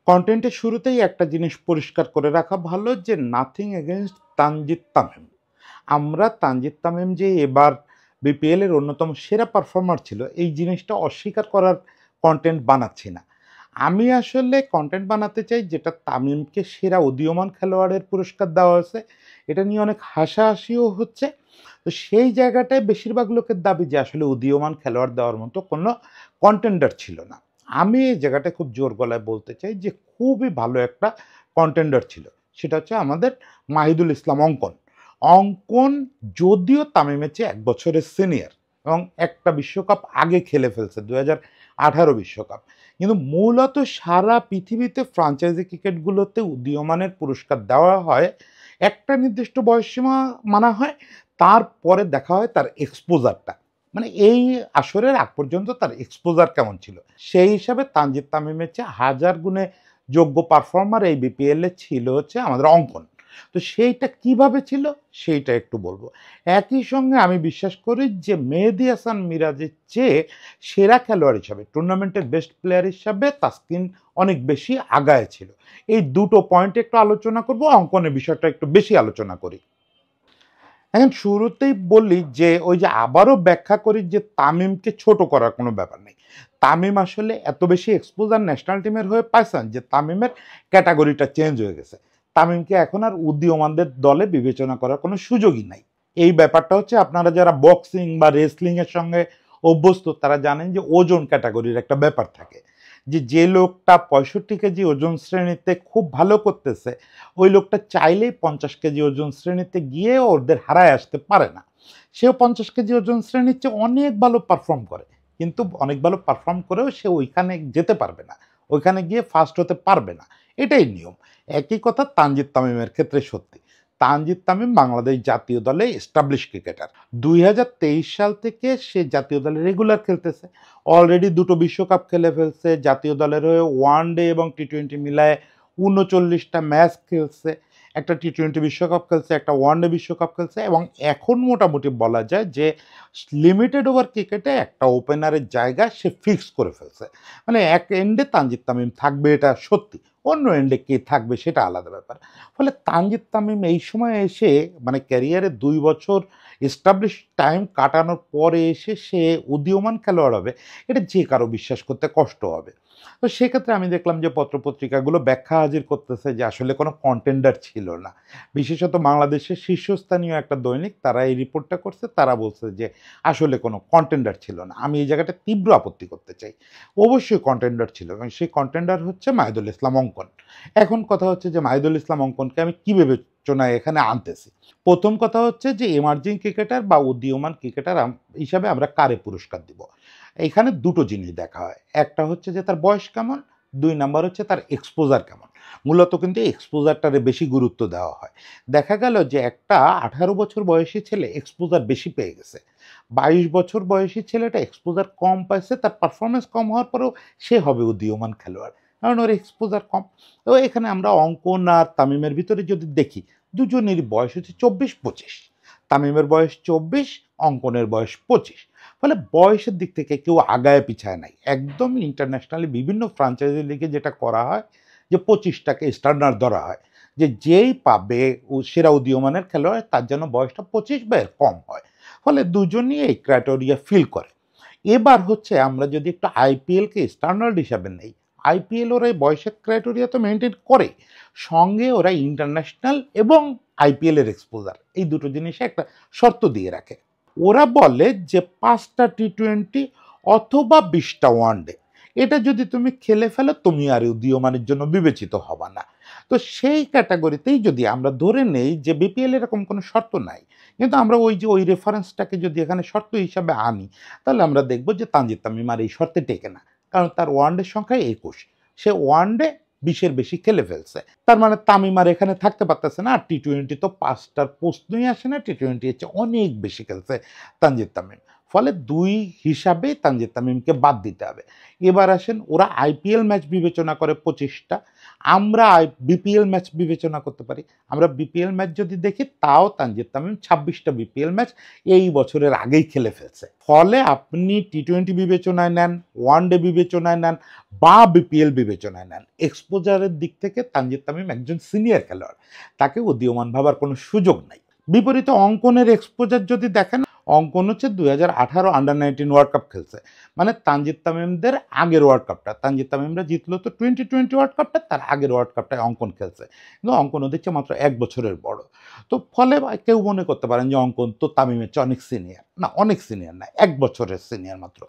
কনটেন্টের শুরুতেই একটা জিনিস পরিষ্কার করে রাখা ভালো যে নাথিং এগেইনস্ট তানজিদ তামিম। আমরা তানজিদ তামিম যে এবার বিপিএল এর অন্যতম সেরা পারফর্মার ছিল এই জিনিসটা অস্বীকার করার কনটেন্ট বানাচ্ছি না। আমি আসলে কনটেন্ট বানাতে চাই যেটা তামিমকে সেরা উদীয়মান খেলোয়াড়ের পুরস্কার দেওয়া হয়েছে, এটা নিয়ে অনেক হাসাহাসিও হচ্ছে। তো সেই জায়গাটায় বেশিরভাগ লোকের দাবি যে আসলে উদীয়মান খেলোয়াড় দেওয়ার মতো কোনো কন্টেন্ডার ছিল না। আমি এই জায়গাটায় খুব জোর গলায় বলতে চাই যে খুবই ভালো একটা কন্টেন্ডার ছিল, সেটা হচ্ছে আমাদের মাহিদুল ইসলাম অঙ্কন। অঙ্কন যদিও তামিমের চেয়ে ১ বছরের সিনিয়র এবং একটা বিশ্বকাপ আগে খেলে ফেলছে ২০১৮ বিশ্বকাপ, কিন্তু মূলত সারা পৃথিবীতে ফ্রাঞ্চাইজি ক্রিকেটগুলোতে উদীয়মানের পুরস্কার দেওয়া হয় একটা নির্দিষ্ট বয়সসীমা মানা হয়, তারপরে দেখা হয় তার এক্সপোজারটা, মানে এই আসরের আগ পর্যন্ত তার এক্সপোজার কেমন ছিল। সেই হিসাবে তানজিদ তামিমের চেয়ে হাজার গুণে যোগ্য পারফর্মার এই বিপিএলে ছিল হচ্ছে আমাদের অঙ্কন। তো সেইটা কিভাবে ছিল সেইটা একটু বলবো। একই সঙ্গে আমি বিশ্বাস করি যে মেহেদী হাসান মিরাজের চেয়ে সেরা খেলোয়াড় হিসাবে টুর্নামেন্টের বেস্ট প্লেয়ার হিসাবে তাসকিন অনেক বেশি আগায় ছিল। এই দুটো পয়েন্টে একটু আলোচনা করব, অঙ্কনের বিষয়টা একটু বেশি আলোচনা করি। এখন শুরুতেই বলি যে ওই যে আবারও ব্যাখ্যা করি যে তামিমকে ছোট করার কোনো ব্যাপার নেই। তামিম আসলে এত বেশি এক্সপোজার ন্যাশনাল টিমের হয়ে পাইছেন যে তামিমের ক্যাটাগরিটা চেঞ্জ হয়ে গেছে। তামিমকে এখন আর উদীয়মানদের দলে বিবেচনা করার কোনো সুযোগই নাই। এই ব্যাপারটা হচ্ছে আপনারা যারা বক্সিং বা রেসলিং এর সঙ্গে অভ্যস্ত তারা জানেন যে ওজন ক্যাটাগরির একটা ব্যাপার থাকে, যে যে লোকটা ৬৫ কেজি ওজন শ্রেণীতে খুব ভালো করতেছে ওই লোকটা চাইলেই ৫০ কেজি ওজন শ্রেণীতে গিয়ে ওদের হারায় আসতে পারে না। সেও ৫০ কেজি ওজন শ্রেণীর চেয়ে অনেক ভালো পারফর্ম করে, কিন্তু অনেক ভালো পারফর্ম করেও সে ওইখানে যেতে পারবে না, ওইখানে গিয়ে ফার্স্ট হতে পারবে না। এটাই নিয়ম। একই কথা তানজিদ তামিমের ক্ষেত্রে সত্যি। তানজিদ তামিম বাংলাদেশ জাতীয় দলে এস্টাবলিশ ক্রিকেটার। ২০২৩ সাল থেকে সে জাতীয় দলে রেগুলার খেলতেছে। অলরেডি দুটো বিশ্বকাপ খেলে ফেলছে। জাতীয় দলের হয়ে ওয়ানডে এবং টি-টোয়েন্টি মিলায় ৩৯টা ম্যাচ খেলছে। একটা টি-টোয়েন্টি বিশ্বকাপ খেলছে, একটা ওয়ানডে বিশ্বকাপ খেলছে এবং এখন মোটামুটি বলা যায় যে লিমিটেড ওভার ক্রিকেটে একটা ওপেনারের জায়গা সে ফিক্স করে ফেলছে। মানে এক এন্ডে তানজিদ তামিম থাকবে এটা সত্যি, অন্য এন্ডে কে থাকবে সেটা আলাদা ব্যাপার। ফলে তানজিদ তামিম এই সময় এসে মানে ক্যারিয়ারে ২ বছর এস্টাবলিশ টাইম কাটানোর পরে এসে সে উদীয়মান খেলোয়াড় হবে, এটা যে কারো বিশ্বাস করতে কষ্ট হবে। তো সেক্ষেত্রে আমি দেখলাম যে পত্রপত্রিকাগুলো ব্যাখ্যা হাজির করতেছে যে আসলে কোনো কন্টেন্ডার ছিল না। বিশেষত বাংলাদেশের শীর্ষস্থানীয় একটা দৈনিক তারা এই রিপোর্টটা করছে, তারা বলছে যে আসলে কোনো কন্টেন্ডার ছিল না। আমি এই জায়গাটা তীব্র আপত্তি করতে চাই। অবশ্যই কন্টেন্ডার ছিল এবং সেই কন্টেন্ডার হচ্ছে মাহিদুল ইসলাম অঙ্কন। এখন কথা হচ্ছে যে মাহিদুল ইসলাম অঙ্কনকে আমি কী বিবেচনায় এখানে আনতেছি। প্রথম কথা হচ্ছে যে এমার্জিং ক্রিকেটার বা উদীয়মান ক্রিকেটার হিসাবে আমরা কারে পুরস্কার দিব। এখানে দুটো জিনিস দেখা হয়। একটা হচ্ছে যে তার বয়স কেমন, ২ নাম্বার হচ্ছে তার এক্সপোজার কেমন। মূলত কিন্তু এক্সপোজারটারে বেশি গুরুত্ব দেওয়া হয়। দেখা গেল যে একটা ১৮ বছর বয়সী ছেলে এক্সপোজার বেশি পেয়ে গেছে। ২২ বছর বয়সী ছেলেটা এক্সপোজার কম পাইছে, তার পারফরম্যান্স কম হওয়ার পরেও সে হবে উদীয়মান খেলোয়াড়। কারণ ওর এক্সপোজার কম। তো এখানে আমরা অঙ্কন আর তামিমের ভিতরে যদি দেখি, দুজনেরই বয়স হচ্ছে ২৪-২৫। তামিমের বয়স ২৪, অঙ্কনের বয়স ২৫। ফলে বয়সের দিক থেকে কেউ আগায় পিছায় নাই। একদম ইন্টারন্যাশনালি বিভিন্ন ফ্র্যাঞ্চাইজি লিগে যেটা করা হয় যে ২৫টাকে স্ট্যান্ডার্ড ধরা হয়। যে যেই পাবে সেরা উদীয়মানের খেলোয়াড় তার যেন বয়সটা ২৫ বা এর কম হয়। ফলে দুজনই এই ক্রাইটেরিয়া ফিল করে। এবার হচ্ছে আমরা যদি একটু আইপিএলকে স্ট্যান্ডার্ড হিসাবে নেই, আইপিএল ওরা এই বয়সের ক্রাইটেরিয়া তো মেইনটেইন করে। সঙ্গে ওরা ইন্টারন্যাশনাল এবং আইপিএল এর এক্সপোজার এই দুটো জিনিসে একটা শর্ত দিয়ে রাখে। ওরা বলে যে ৫টা টি-টোয়েন্টি অথবা ২০টা ওয়ানডে, এটা যদি তুমি খেলে ফেলো তুমি আর উদীয়মানের জন্য বিবেচিত হবা না। তো সেই ক্যাটাগরিতেই যদি আমরা ধরে নেই যে বিপিএল এরকম কোনো শর্ত নাই, কিন্তু আমরা ওই যে ওই রেফারেন্সটাকে যদি এখানে শর্ত হিসাবে আনি, তাহলে আমরা দেখব যে তানজিদ তামিম আর এই শর্তে টেকে না। কারণ তার ওয়ানডের সংখ্যা ২১। সে ওয়ানডে ২০-এর বেশি খেলে ফেলছে। তার মানে তামিম আর এখানে থাকতে পারতেছে না। আর টি-টোয়েন্টি তো ৫টার প্রশ্নই আসে না। টি-টোয়েন্টি হচ্ছে অনেক বেশি খেলছে তানজিদ তামিম। ফলে ২ হিসাবে তানজিদ তামিমকে বাদ দিতে হবে। এবার আসেন, ওরা আইপিএল ম্যাচ বিবেচনা করে ২৫টা, আমরা বিপিএল ম্যাচ বিবেচনা করতে পারি। আমরা বিপিএল ম্যাচ যদি দেখি, তাও তানজিদ তামিম ২৬টা বিপিএল ম্যাচ এই বছরের আগেই খেলে ফেলছে। ফলে আপনি টি-20 বিবেচনায় নেন, ওয়ানডে বিবেচনায় নেন বা বিপিএল বিবেচনায় নেন, এক্সপোজারের দিক থেকে তানজিদ তামিম একজন সিনিয়র খেলোয়াড়, তাকে উদীয়মান ভাবার কোনো সুযোগ নাই। বিপরীতে অঙ্কনের এক্সপোজার যদি দেখেন, অঙ্কন হচ্ছে 2018 আন্ডার-19 ওয়ার্ল্ড কাপ খেলছে, মানে তানজিদ তামিমদের আগের ওয়ার্ল্ড কাপটা। তানজিদ তামিমরা জিতলো তো 2020 ওয়ার্ল্ড কাপটা, তার আগের ওয়ার্ল্ড কাপটায় অঙ্কন খেলছে, কিন্তু অঙ্কন ওদের চেয়ে মাত্র 1 বছরের বড়। তো ফলে কেউ মনে করতে পারেন যে অঙ্কন তো তামিমের চেয়ে অনেক সিনিয়র। না, অনেক সিনিয়র না, 1 বছরের সিনিয়র মাত্র,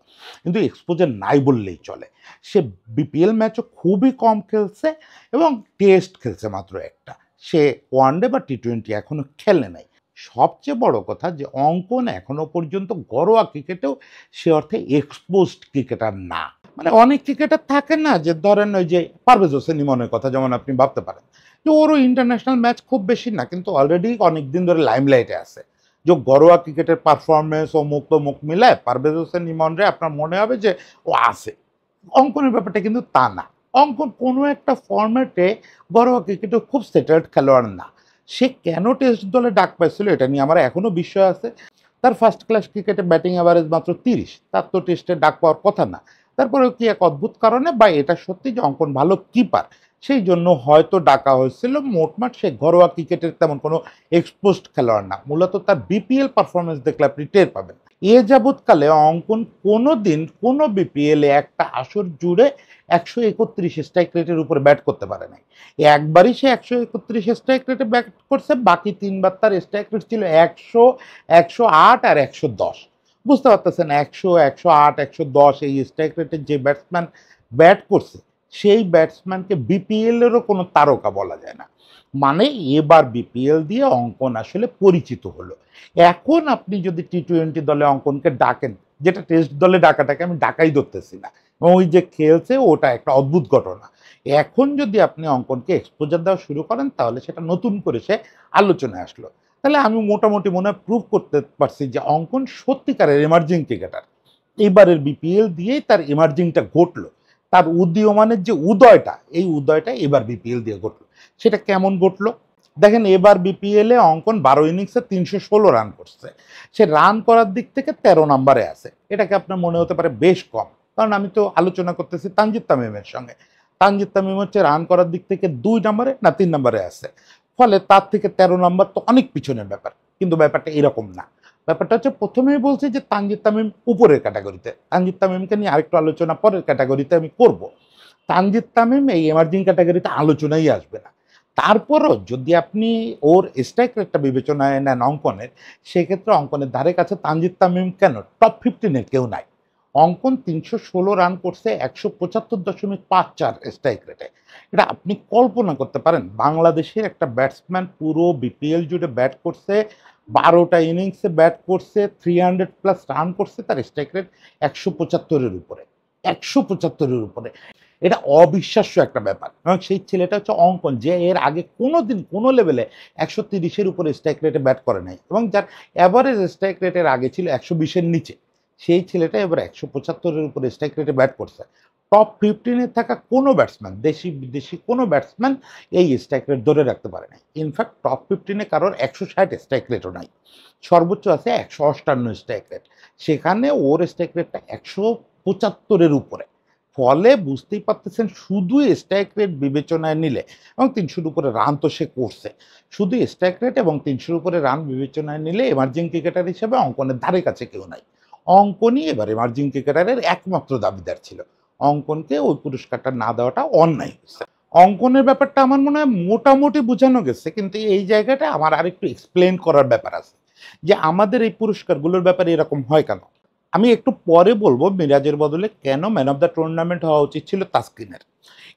কিন্তু এক্সপোজার নাই বললেই চলে। সে বিপিএল ম্যাচও খুবই কম খেলছে এবং টেস্ট খেলছে মাত্র একটা। সে ওয়ানডে বা টি-20 এখনো খেলে নাই। সবচেয়ে বড় কথা যে অঙ্কন এখনো পর্যন্ত ঘরোয়া ক্রিকেটেও সে অর্থে এক্সপোজড ক্রিকেটার না। মানে অনেক ক্রিকেটার থাকে না, যে ধরেন ওই যে পারভেজ হোসেন ইমনের কথা যেমন আপনি ভাবতে পারেন, যে ওরও ইন্টারন্যাশনাল ম্যাচ খুব বেশি না, কিন্তু অলরেডি অনেক দিন ধরে লাইমলাইটে আছে। যে ঘরোয়া ক্রিকেটের পারফরমেন্স ও মুখ তো মুখ মিলায় পারভেজ হোসেন ইমনরে আপনার মনে হবে যে ও আছে। অঙ্কনের ব্যাপারটা কিন্তু তা না। অঙ্কন কোনো একটা ফরম্যাটে ঘরোয়া ক্রিকেটে খুব সেটেলড খেলোয়াড় না। সে কেন টেস্ট দলে ডাক পাইছিল এটা নিয়ে আমার এখনো বিস্ময় আছে। তার ফার্স্ট ক্লাস ক্রিকেটে ব্যাটিং অ্যাভারেজ মাত্র 30, তার তো টেস্টে ডাক পাওয়ার কথা না। তারপরেও কি এক অদ্ভুত কারণে, বা এটা সত্যি যে অঙ্কন ভালো কিপার, সেই জন্য হয়তো ডাকা হয়েছিল। মোটমাট সে ঘরোয়া ক্রিকেটের তেমন কোনো এক্সপোজড খেলোয়াড় না, মূলত তার বিপিএল পারফরমেন্স দেখলে আপনি টের পাবেন। এ যাবৎকালে অঙ্কন কোনো দিন কোনো বিপিএলে একটা আসর জুড়ে 131 স্ট্রাইক রেটের উপরে ব্যাট করতে পারে নাই। একবারই সে 131 স্ট্রাইক রেটে ব্যাট করছে, বাকি 3বার তার স্ট্রাইক রেট ছিল 100, 108 আর 110। বুঝতে পারতেছেন, 100, 108, 110 এই স্ট্রাইক রেটের যে ব্যাটসম্যান ব্যাট করছে, সেই ব্যাটসম্যানকে বিপিএলেরও কোনো তারকা বলা যায় না। মানে এবার বিপিএল দিয়ে অঙ্কন আসলে পরিচিত হলো। এখন আপনি যদি টি-20 দলে অঙ্কনকে ডাকেন, যেটা টেস্ট দলে ডাকাটাকে আমি ডাকাই ধরতেছি না, ওই যে খেলছে ওটা একটা অদ্ভুত ঘটনা। এখন যদি আপনি অঙ্কনকে এক্সপোজার দেওয়া শুরু করেন, তাহলে সেটা নতুন করে সে আলোচনায় আসলো। তাহলে আমি মোটামুটি মনে হয় প্রুভ করতে পারছি যে অঙ্কন সত্যিকারের এমার্জিং ক্রিকেটার। এইবারের বিপিএল দিয়েই তার এমার্জিংটা ঘটলো। তার উদীয়মানের যে উদয়টা, এই উদয়টা এবার বিপিএল দিয়ে ঘটলো। সেটা কেমন ঘটলো দেখেন, এবার বিপিএলে অঙ্কন 12 ইনিংসে 316 রান করছে। সে রান করার দিক থেকে 13 নম্বরে আছে। এটাকে আপনার মনে হতে পারে বেশ কম, কারণ আমি তো আলোচনা করতেছি তানজিদ তামিমের সঙ্গে। তানজিদ তামিম হচ্ছে রান করার দিক থেকে 2 নম্বরে না 3 নম্বরে আছে। ফলে তার থেকে 13 নম্বর তো অনেক পিছনের ব্যাপার। কিন্তু ব্যাপারটা এরকম না। ব্যাপারটা হচ্ছে, প্রথমেই বলছি যে তানজিদ তামিম উপরের ক্যাটাগরিতে, তানজিদ তামিমকে নিয়ে আরেকটু আলোচনা পরের ক্যাটাগরিতে আমি করব। তানজিদ তামিম এই এমার্জিং ক্যাটাগরিতে আলোচনাই আসবে না। তারপরও যদি আপনি ওর স্ট্রাইক রেটটা বিবেচনায় নেন অঙ্কনের, সেক্ষেত্রে অঙ্কনের ধারে কাছে তানজিদ তামিম কেন টপ 15-এ কেউ নাই। অঙ্কন 316 রান করছে 175.54 স্ট্রাইক রেটে। এটা আপনি কল্পনা করতে পারেন, বাংলাদেশের একটা ব্যাটসম্যান পুরো বিপিএল জুড়ে ব্যাট করছে, 12টা ইনিংসে ব্যাট করছে, 300+ রান করছে, তার স্ট্রাইক রেট 175-এর উপরে। 175-এর উপরে, এটা অবিশ্বাস্য একটা ব্যাপার। এবং সেই ছেলেটা হচ্ছে অঙ্কন, যে এর আগে কোনো দিন কোনো লেভেলে 130-এর উপরে স্ট্রাইক রেটে ব্যাট করে নাই, এবং যার অ্যাভারেজ স্ট্রাইক রেটের আগে ছিল 120-এর নিচে। সেই ছেলেটা এবার 175-এর উপরে স্ট্রাইক রেটে ব্যাট করছে। টপ 15-এ থাকা কোনো ব্যাটসম্যান, দেশি বিদেশি কোনো ব্যাটসম্যান এই স্ট্রাইক রেট ধরে রাখতে পারে নাই। ইনফ্যাক্ট টপ 15-এ কারোর 160 স্ট্রাইক রেটও নাই, সর্বোচ্চ আছে 158 স্ট্রাইক রেট। সেখানে ওর স্ট্রাইক রেটটা 175-এর উপরে। ফলে বুঝতেই পারতেছেন, শুধু স্ট্রাইক রেট বিবেচনায় নিলে, এবং 300-র উপরে রান তো সে করছে, শুধু স্ট্রাইক রেট এবং 300-র উপরে রান বিবেচনায় নিলে এমার্জিং ক্রিকেটার হিসেবে অঙ্কনের ধারে কাছে কেউ নাই। অঙ্কনই এবার এমার্জিং ক্রিকেটারের একমাত্র দাবিদার ছিল। অঙ্কনকে ওই পুরস্কারটা না দেওয়াটা অন্যায় হয়েছে। অঙ্কনের ব্যাপারটা আমার মনে হয় মোটামুটি বোঝানো গেছে, কিন্তু এই জায়গাটা আমার আরেকটু এক্সপ্লেন করার ব্যাপার আছে, যে আমাদের এই পুরস্কারগুলোর ব্যাপারে এরকম হয় কেন। আমি একটু পরে বলবো মিরাজের বদলে কেন ম্যান অফ দ্য টুর্নামেন্ট হওয়া উচিত ছিল তাসকিনের।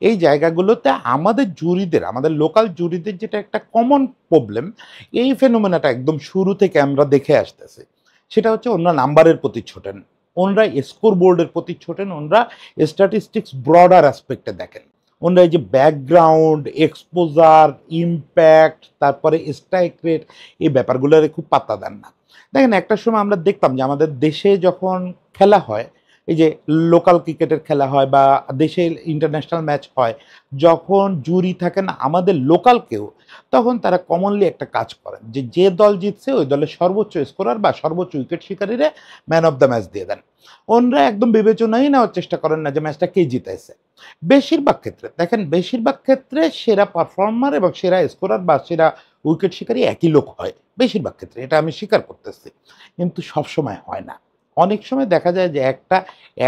এই জায়গাগুলোতে আমাদের জুরিদের, আমাদের লোকাল জুরিদের যেটা একটা কমন প্রবলেম, এই ফেনোমেনাটা একদম শুরু থেকে আমরা দেখে আসতেছি, সেটা হচ্ছে ওনারা নাম্বারের প্রতি ছোটেন, ওনারা স্কোর বোর্ডের প্রতি ছোটেন, ওনারা স্ট্যাটিস্টিক্স ব্রডার অ্যাসপেক্টে দেখেন। ওনারা এই যে ব্যাকগ্রাউন্ড, এক্সপোজার, ইমপ্যাক্ট, তারপরে স্ট্রাইক রেট, এই ব্যাপারগুলোর খুব পাত্তা দেন না। দেখেন একটা সময় আমরা দেখতাম যে আমাদের দেশে যখন খেলা হয়, এই যে লোকাল ক্রিকেটের খেলা হয় বা দেশে ইন্টারন্যাশনাল ম্যাচ হয়, যখন জুরি থাকেন আমাদের লোকাল কেউ, তখন তারা কমনলি একটা কাজ করেন যে যে দল জিতছে ওই দলের সর্বোচ্চ স্কোরার বা সর্বোচ্চ উইকেট শিকারীরে ম্যান অফ দ্য ম্যাচ দিয়ে দেন। ওনরা একদম বিবেচনাই নেওয়ার চেষ্টা করেন না যে ম্যাচটা কে জিতাইছে। বেশিরভাগ ক্ষেত্রে দেখেন, বেশিরভাগ ক্ষেত্রে সেরা পারফর্মার এবং সেরা স্কোরার বা সেরা উইকেট শিকারী একই লোক হয় বেশিরভাগ ক্ষেত্রে, এটা আমি স্বীকার করতেছি। কিন্তু সবসময় হয় না। অনেক সময় দেখা যায় যে একটা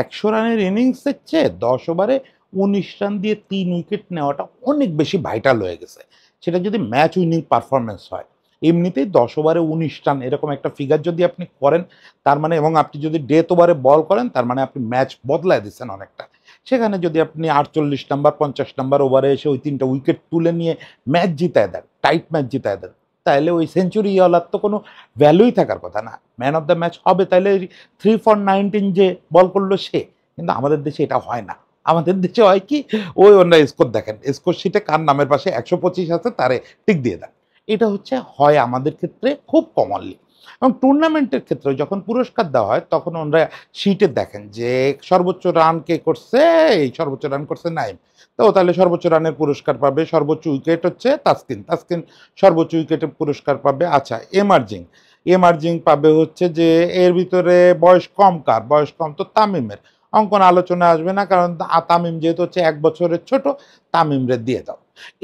১০০ রানের ইনিংসের চেয়ে ১০ ওভারে ১৯ রান দিয়ে ৩ উইকেট নেওয়াটা অনেক বেশি ভাইটাল হয়ে গেছে, সেটা যদি ম্যাচ উইনিং পারফরমেন্স হয়। এমনিতেই ১০ ওভারে ১৯ রান এরকম একটা ফিগার যদি আপনি করেন, তার মানে, এবং আপনি যদি ডেথ ওভারে বল করেন, তার মানে আপনি ম্যাচ বদলায় দিচ্ছেন অনেকটা। সেখানে যদি আপনি ৪৮ নাম্বার ৫০ নাম্বার ওভারে এসে ওই ৩টা উইকেট তুলে নিয়ে ম্যাচ জিতায় দেন, টাইট ম্যাচ জিতায় দেন, তাহলে ওই সেঞ্চুরিওয়ালার তো কোনো ভ্যালুই থাকার কথা না। ম্যান অফ দ্য ম্যাচ হবে তাহলে 3 ফর 19 যে বল করলো সে। কিন্তু আমাদের দেশে এটা হয় না। আমাদের দেশে হয় কি, ওই অন্য স্কোর দেখেন, স্কোর শিটে কার নামের পাশে ১২৫ আছে তারে টিক দিয়ে দেন। এটা হচ্ছে হয় আমাদের ক্ষেত্রে খুব কমনলি। এবং টুর্নামেন্টের ক্ষেত্রে যখন পুরস্কার দেওয়া হয় তখন ওনারা শিটে দেখেন যে সর্বোচ্চ রান কে করছে, এই সর্বোচ্চ রান করছে নাইম, তো তাহলে সর্বোচ্চ রানের পুরস্কার পাবে। সর্বোচ্চ উইকেট হচ্ছে তাসকিন, তাসকিন সর্বোচ্চ উইকেটের পুরস্কার পাবে। আচ্ছা, এমার্জিং, এমার্জিং পাবে হচ্ছে যে এর ভিতরে বয়স কম কার, বয়স কম তো তামিমের, অঙ্কন আলোচনা আসবে না, কারণ তামিম যেহেতু হচ্ছে ১ বছরের ছোট, তামিমরে দিয়ে দাও।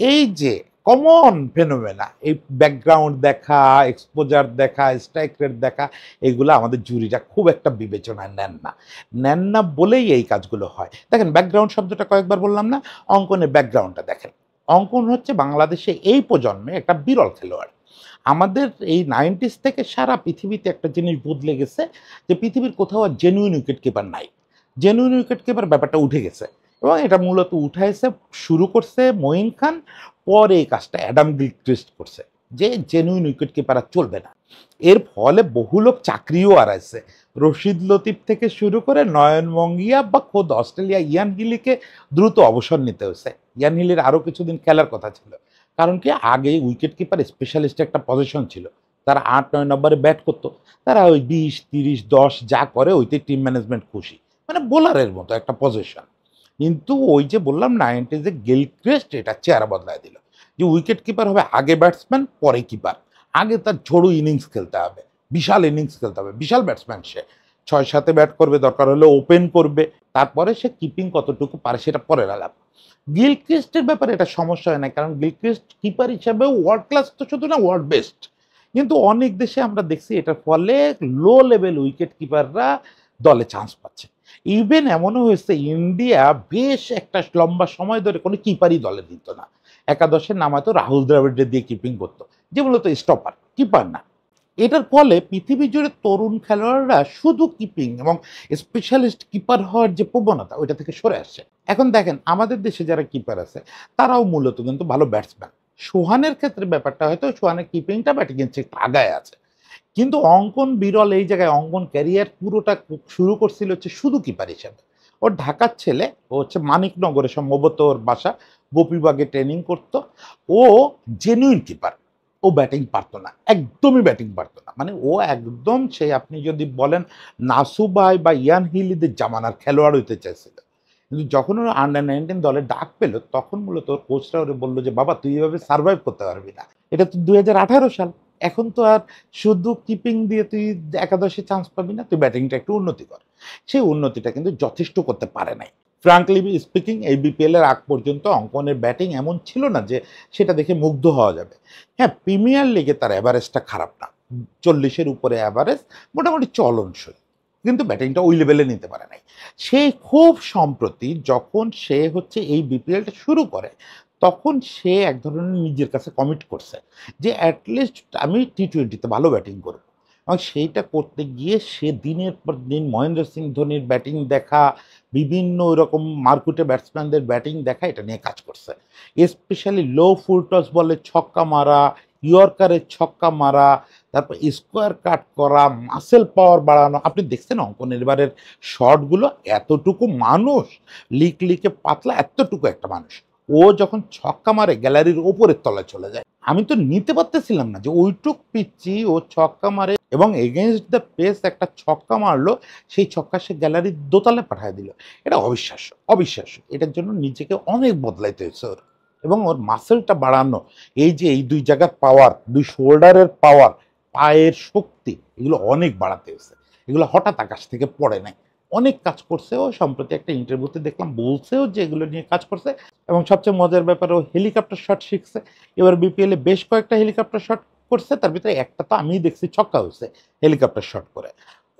এই যে কমন ফেনোমেনা, এই ব্যাকগ্রাউন্ড দেখা, এক্সপোজার দেখা, স্ট্রাইক রেট দেখা, এগুলো আমাদের জুরিরা খুব একটা বিবেচনায় নেন না। নেন না বলেই এই কাজগুলো হয়। দেখেন ব্যাকগ্রাউন্ড শব্দটা কয়েকবার বললাম না? অঙ্কনের ব্যাকগ্রাউন্ডটা দেখেন। অঙ্কন হচ্ছে বাংলাদেশে এই প্রজন্মে একটা বিরল খেলোয়াড়। আমাদের এই 90s থেকে সারা পৃথিবীতে একটা জিনিস বদলে গেছে যে পৃথিবীর কোথাও আর জেনুইন উইকেট কিপার নাই। জেনুইন উইকেট কিপার ব্যাপারটা উঠে গেছে এবং এটা মূলত উঠাইছে, শুরু করছে মঈন খান, পরে এই কাজটা অ্যাডাম গিলক্রিস্ট করছে যে জেনুইন উইকেট কিপার আর চলবে না। এর ফলে বহু লোক চাকরিও হারাইছে। রশিদ লতিফ থেকে শুরু করে নয়ন মঙ্গিয়া বা খোদ অস্ট্রেলিয়া ইয়ান হিলিকে দ্রুত অবসর নিতে হয়েছে। ইয়ান হিলির আরও কিছুদিন খেলার কথা ছিল, কারণ কি আগে উইকেট কিপার স্পেশালিস্ট একটা পজিশন ছিল, তারা ৮-৯ নম্বরে ব্যাট করতো, তারা ওই ২০, ৩০, ১০ যা করে ওইতে টিম ম্যানেজমেন্ট খুশি, মানে বোলারের মতো একটা পজিশন। কিন্তু ওই যে বললাম 90s গিলক্রিস্ট এটা চেহারা বদলায় দিল, যে উইকেট কিপার হবে আগে ব্যাটসম্যান পরে কিপার। আগে তার ঝড়ো ইনিংস খেলতে হবে, বিশাল ইনিংস খেলতে হবে, বিশাল ব্যাটসম্যান সে, ৬-৭ ব্যাট করবে, দরকার হলে ওপেন করবে, তারপরে সে কিপিং কতটুকু পারে সেটা পরের আলাপ। গিলক্রিস্টের ব্যাপারে এটা সমস্যা হয় না, কারণ গিলক্রিস্ট কিপার হিসাবে ওয়ার্ল্ড ক্লাস তো শুধু না, ওয়ার্ল্ড বেস্ট। কিন্তু অনেক দেশে আমরা দেখছি এটার ফলে লো লেভেল উইকেট কিপাররা দলে চান্স পাচ্ছে। ইভেন এমনও হয়েছে ইন্ডিয়া বেশ একটা লম্বা সময় ধরে কোনো কিপারই দলে দিত না, একাদশের নামাতো রাহুল দ্রাবিড় দিয়ে কিপিং করতো, যে মূলত স্টপার, কিপার না। এটার ফলে পৃথিবী জুড়ে তরুণ খেলোয়াড়রা শুধু কিপিং এবং স্পেশালিস্ট কিপার হওয়ার যে প্রবণতা ওইটা থেকে সরে আসছে। এখন দেখেন আমাদের দেশে যারা কিপার আছে তারাও মূলত কিন্তু ভালো ব্যাটসম্যান। সোহানের ক্ষেত্রে ব্যাপারটা হয়তো সোহানের কিপিংটা ব্যাটিংয়ের চেয়ে একটু আগায় আছে, কিন্তু অঙ্কন বিরল এই জায়গায়। অঙ্কন ক্যারিয়ার পুরোটা শুরু করছিল হচ্ছে শুধু কিপার হিসাবে। ওর ঢাকার ছেলে, ও হচ্ছে মানিকনগরে সম্ভবত ওর বাসা, গোপীবাগে ট্রেনিং করতো। ও জেনুইন কিপার, ও ব্যাটিং পারতো না, একদমই ব্যাটিং পারতো না, মানে ও একদম সে, আপনি যদি বলেন নাসু ভাই বা ইয়ান হিলিদের জামানার খেলোয়াড় হইতে চাইছিল। কিন্তু যখন ওর আন্ডার 19 দলে ডাক পেল, তখন মূলত ওর কোচরা ওরে বললো যে বাবা তুই এভাবে সার্ভাইভ করতে পারবি না, এটা তো ২০১৮ সাল, এখন তো আর শুধু কিপিং দিয়ে তুই একাদশে চান্স পাবি না, তুই ব্যাটিংটা একটু উন্নতি কর। সেই উন্নতিটা কিন্তু যথেষ্ট করতে পারে নাই। ফ্রাঙ্কলি স্পিকিং, এই বিপিএল এর আগ পর্যন্ত অঙ্কনের ব্যাটিং এমন ছিল না যে সেটা দেখে মুগ্ধ হওয়া যাবে। হ্যাঁ, প্রিমিয়ার লিগে তার অ্যাভারেজটা খারাপ না, ৪০-এর উপরে অ্যাভারেজ, মোটামুটি চলনসই, কিন্তু ব্যাটিংটা ওই লেভেলে নিতে পারে নাই। সে খুব সম্প্রতি যখন সে হচ্ছে এই বিপিএলটা শুরু করে, তখন সে এক ধরনের নিজের কাছে কমিট করছে যে অ্যাটলিস্ট আমি টি-20-তে ভালো ব্যাটিং করব। এবং সেইটা করতে গিয়ে সে দিনের পর দিন মহেন্দ্র সিং ধোনির ব্যাটিং দেখা, বিভিন্ন ওইরকম মারকুটে ব্যাটসম্যানদের ব্যাটিং দেখা, এটা নিয়ে কাজ করছে। স্পেশালি লো ফুল টস বলে ছক্কা মারা, ইয়র্কারের ছক্কা মারা, তারপর স্কোয়ার কাট করা, মাসেল পাওয়ার বাড়ানো। আপনি দেখছেন অঙ্কনের এবারের শটগুলো, এতটুকু মানুষ, লিক লিকে পাতলা, এতটুকু একটা মানুষ, ও যখন ছক্কা মারে গ্যালারির ওপরের তলায় চলে যায়। আমি তো নিতে পারতেছিলাম না যে ওইটুক পিচ্ছি ও ছক্কা মারে এবং এগেইনস্ট দ্য পেস একটা ছক্কা মারলো, সেই ছক্কা সে গ্যালারির দোতলায় পাঠিয়ে দিল। এটা অবিশ্বাস্য, অবিশ্বাস্য। এটার জন্য নিজেকে অনেক বদলাইতে হয়েছে ওর, এবং ওর মাসেলটা বাড়ানো, এই যে এই দুই জায়গার পাওয়ার, দুই শোল্ডারের পাওয়ার, পায়ের শক্তি, এগুলো অনেক বাড়াতে হয়েছে। এগুলো হঠাৎ আকাশ থেকে পড়ে নাই, অনেক কাজ করছে। ও সম্প্রতি একটা ইন্টারভিউতে দেখলাম বলছেও যে এগুলো নিয়ে কাজ করছে। এবং সবচেয়ে মজার ব্যাপার, ও হেলিকপ্টার শট শিখছে। এবার বিপিএল এ বেশ কয়েকটা হেলিকপ্টার শট করছে, তার ভিতরে একটা তো আমি দেখছি ছক্কা হয়েছে হেলিকপ্টার শট করে।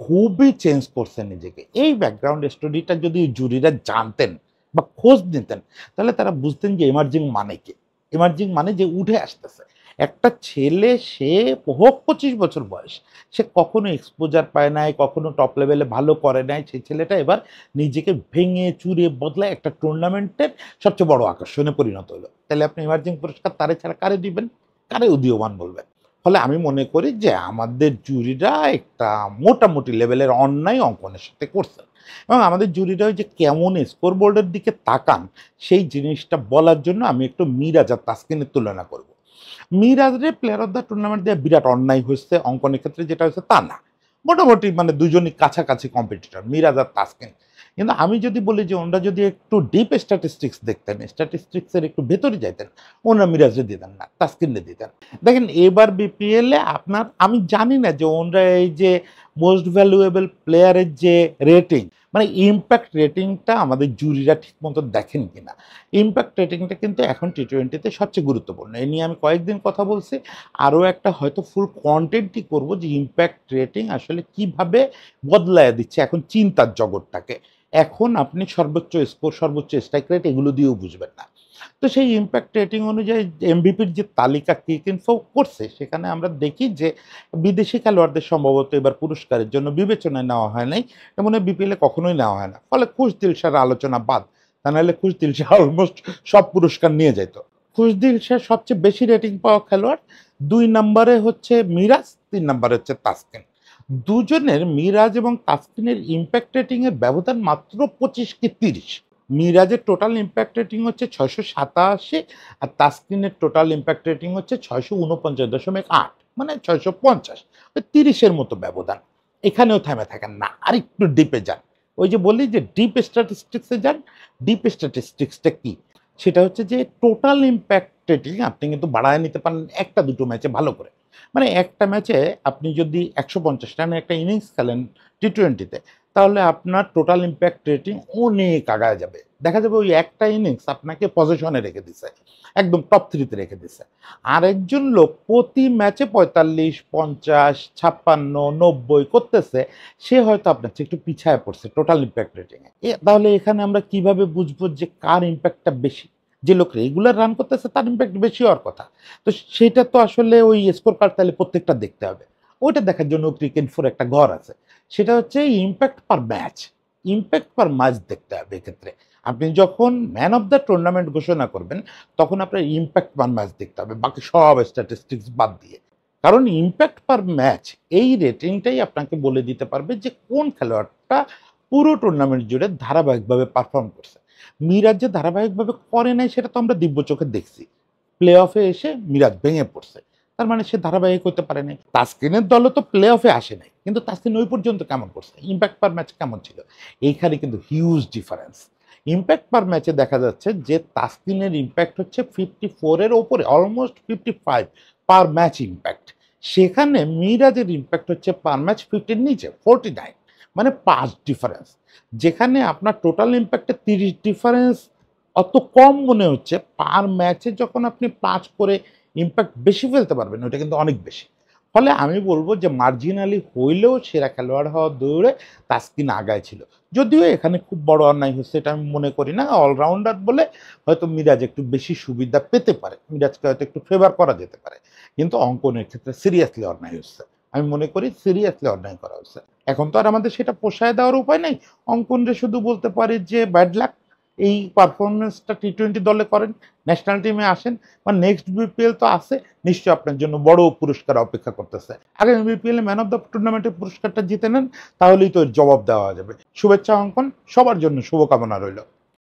খুবই চেঞ্জ করছে নিজেকে। এই ব্যাকগ্রাউন্ড স্টোরিটা যদি জুরিরা জানতেন বা খোঁজ নিতেন, তাহলে তারা বুঝতেন যে এমার্জিং মানে কি। এমার্জিং মানে যে উঠে আসতেছে একটা ছেলে, সে হোক 25 বছর বয়স, সে কখনো এক্সপোজার পায় নাই, কখনো টপ লেভেলে ভালো করে নাই। সেই ছেলেটা এবার নিজেকে ভেঙে চুরে বদলায় একটা টুর্নামেন্টের সবচেয়ে বড় আকর্ষণে পরিণত হলো। তাহলে আপনি এমার্জিং পুরস্কার তারে ছাড়া কারে দিবেন, কারে উদীয়মান বলবেন? ফলে আমি মনে করি যে আমাদের জুরিরা একটা মোটামুটি লেভেলের অন্যায় অঙ্কনের সাথে করছেন, এবং আমাদের জুরিরা ওই যে কেমন স্কোর বোর্ডের দিকে তাকান, সেই জিনিসটা বলার জন্য আমি একটু মিরাজ আর তাসকিনের তুলনা করব। মিরাজরে প্লেয়ার অফ দ্য টুর্নামেন্ট দিয়ে বিরাট অন্যায় হয়েছে অঙ্কনের ক্ষেত্রে, যেটা হয়েছে তা না। মোটামুটি মানে দুজনই কাছাকাছি কম্পিটিটর, মিরাজ আর তাসকিন। কিন্তু আমি যদি বলি যে ওনারা যদি একটু ডিপ স্ট্যাটিস্টিক্স দেখতেন, স্ট্যাটিস্টিক্সের একটু ভেতরে যাইতেন, ওনারা মিরাজরে দিতেন না, তাসকিনরে দিতেন। দেখেন এবার বিপিএল এ আপনার, আমি জানি না যে ওনারা এই যে মোস্ট ভ্যালুয়েবল প্লেয়ারের যে রেটিং, মানে ইম্প্যাক্ট রেটিংটা আমাদের জুরিরা ঠিক মতো দেখেন কিনা। ইম্প্যাক্ট রেটিংটা কিন্তু এখন টি-20তে সবচেয়ে গুরুত্বপূর্ণ। এ নিয়ে আমি কয়েকদিন কথা বলছি। আরও একটা হয়তো ফুল কন্টেন্টই করব যে ইম্প্যাক্ট রেটিং আসলে কিভাবে বদলায় দিচ্ছে এখন চিন্তার জগৎটাকে। এখন আপনি সর্বোচ্চ স্কোর, সর্বোচ্চ স্ট্রাইক রেট এগুলো দিয়েও বুঝবেন না। তো সেই ইম্প্যাক্ট রেটিং অনুযায়ী এমভিপির যে তালিকা ক্রিক ইনফো করছে, সেখানে আমরা দেখি যে বিদেশি খেলোয়াড়দের সম্ভবত এবার পুরস্কারের জন্য বিবেচনায় নেওয়া হয় নাই, এমন বিপিএলে কখনোই নেওয়া হয় না। ফলে খুশ দিলশার আলোচনা বাদ, তা নাহলে খুশ দিলশা অলমোস্ট সব পুরস্কার নিয়ে যেত। খুশ দিলশার সবচেয়ে বেশি রেটিং পাওয়া খেলোয়াড়, 2 নম্বরে হচ্ছে মিরাজ, 3 নম্বরে হচ্ছে তাসকিন। দুজনের, মিরাজ এবং তাসকিনের ইম্প্যাক্ট রেটিং এর ব্যবধান মাত্র 25 কি 30। মিরাজের টোটাল ইম্প্যাক্ট রেটিং হচ্ছে 687, আর তাসকিনের টোটাল ইম্প্যাক্ট রেটিং হচ্ছে 649.8, মানে 650। 30-এর মতো ব্যবধান। এখানেও থেমে থাকেন না, আরেকটু ডিপে যান। ওই যে বলি যে ডিপ স্ট্যাটিস্টিক্সে যান। ডিপ স্ট্যাটিস্টিক্সটা কি? সেটা হচ্ছে যে টোটাল ইম্প্যাক্ট রেটিং আপনি কিন্তু বাড়ায় নিতে পারেন একটা দুটো ম্যাচে ভালো করে। মানে একটা ম্যাচে আপনি যদি 150 রানের একটা ইনিংস খেলেন টি-20তে, তাহলে আপনার টোটাল ইম্প্যাক্ট রেটিং অনেক আগায় যাবে। দেখা যাবে ওই একটা ইনিংস আপনাকে পজিশনে রেখে দিছে, একদম টপ 3-তে রেখে দিছে। আরেকজন লোক প্রতি ম্যাচে 45, 50, 56, 90 করতেছে, সে হয়তো আপনার চেয়ে একটু পিছায় পড়ছে টোটাল ইম্প্যাক্ট রেটিংয়ে। তাহলে এখানে আমরা কিভাবে বুঝবো যে কার ইম্প্যাক্টটা বেশি? যে লোক রেগুলার রান করতেছে তার ইম্প্যাক্ট বেশি হওয়ার কথা। তো সেটা তো আসলে ওই স্কোর কার্ড তাহলে প্রত্যেকটা দেখতে হবে। ওইটা দেখার জন্য ক্রিকেট 4 একটা ঘর আছে। সেটা হচ্ছে ইম্প্যাক্ট পার ম্যাচ। ইম্প্যাক্ট পার ম্যাচ দেখতে হবে এক্ষেত্রে। আপনি যখন ম্যান অফ দ্য টুর্নামেন্ট ঘোষণা করবেন, তখন আপনার ইম্প্যাক্ট পার ম্যাচ দেখতে হবে, বাকি সব স্ট্যাটিস্টিক্স বাদ দিয়ে। কারণ ইম্প্যাক্ট পার ম্যাচ এই রেটিংটাই আপনাকে বলে দিতে পারবে যে কোন খেলোয়াড়টা পুরো টুর্নামেন্ট জুড়ে ধারাবাহিকভাবে পারফর্ম করছে। মিরাজ যে ধারাবাহিকভাবে করে নাই সেটা তো আমরা দিব্য চোখে দেখছি। প্লে অফে এসে মিরাজ ভেঙে পড়ছে, তার মানে সে ধারাবাহিক হতে পারে নাই। তাসকিনের দলও তো প্লে অফে আসে নাই, কিন্তু তাসকিন ওই পর্যন্ত কেমন করছে, ইম্প্যাক্ট পার ম্যাচ কেমন ছিল, এইখানে কিন্তু হিউজ ডিফারেন্স। ইম্প্যাক্ট পার ম্যাচে দেখা যাচ্ছে যে তাসকিনের ইম্প্যাক্ট হচ্ছে 54-এর ওপরে, অলমোস্ট 55 পার ম্যাচ ইম্প্যাক্ট। সেখানে মিরাজের ইম্প্যাক্ট হচ্ছে পার ম্যাচ 50-এর নিচে, 49, মানে 5 ডিফারেন্স। যেখানে আপনার টোটাল ইম্প্যাক্টে 30 ডিফারেন্স অত কম মনে হচ্ছে, পার ম্যাচে যখন আপনি 5 করে ইম্প্যাক্ট বেশি ফেলতে পারবেন, ওটা কিন্তু অনেক বেশি। ফলে আমি বলব যে মার্জিনালি হইলেও সেরা খেলোয়াড় হওয়ার দৌড়ে তাসকিন আগায় ছিল। যদিও এখানে খুব বড় অন্যায় হচ্ছে এটা আমি মনে করি না। অলরাউন্ডার বলে হয়তো মিরাজ একটু বেশি সুবিধা পেতে পারে, মিরাজকে হয়তো একটু ফেভার করা যেতে পারে। কিন্তু অঙ্কনের ক্ষেত্রে সিরিয়াসলি অন্যায় হচ্ছে। আমি মনে করি সিরিয়াসলি অন্যায় করা হচ্ছে। এখন তো আর আমাদের সেটা পোষায় দেওয়ার উপায় নেই। অঙ্কনরে শুধু বলতে পারি যে ব্যাড লাক, এই পারফরমেন্সটা টি-20 দলে করেন, ন্যাশনাল টিমে আসেন, বা নেক্সট বিপিএল তো আছে, নিশ্চয়ই আপনার জন্য বড় পুরস্কার অপেক্ষা করতেছে। আগামী BPL a man of the টুর্নামেন্টের পুরস্কারটা জিতে নেন, তাহলেই তো এর জবাব দেওয়া যাবে। শুভেচ্ছা অঙ্কন, সবার জন্য শুভকামনা রইল।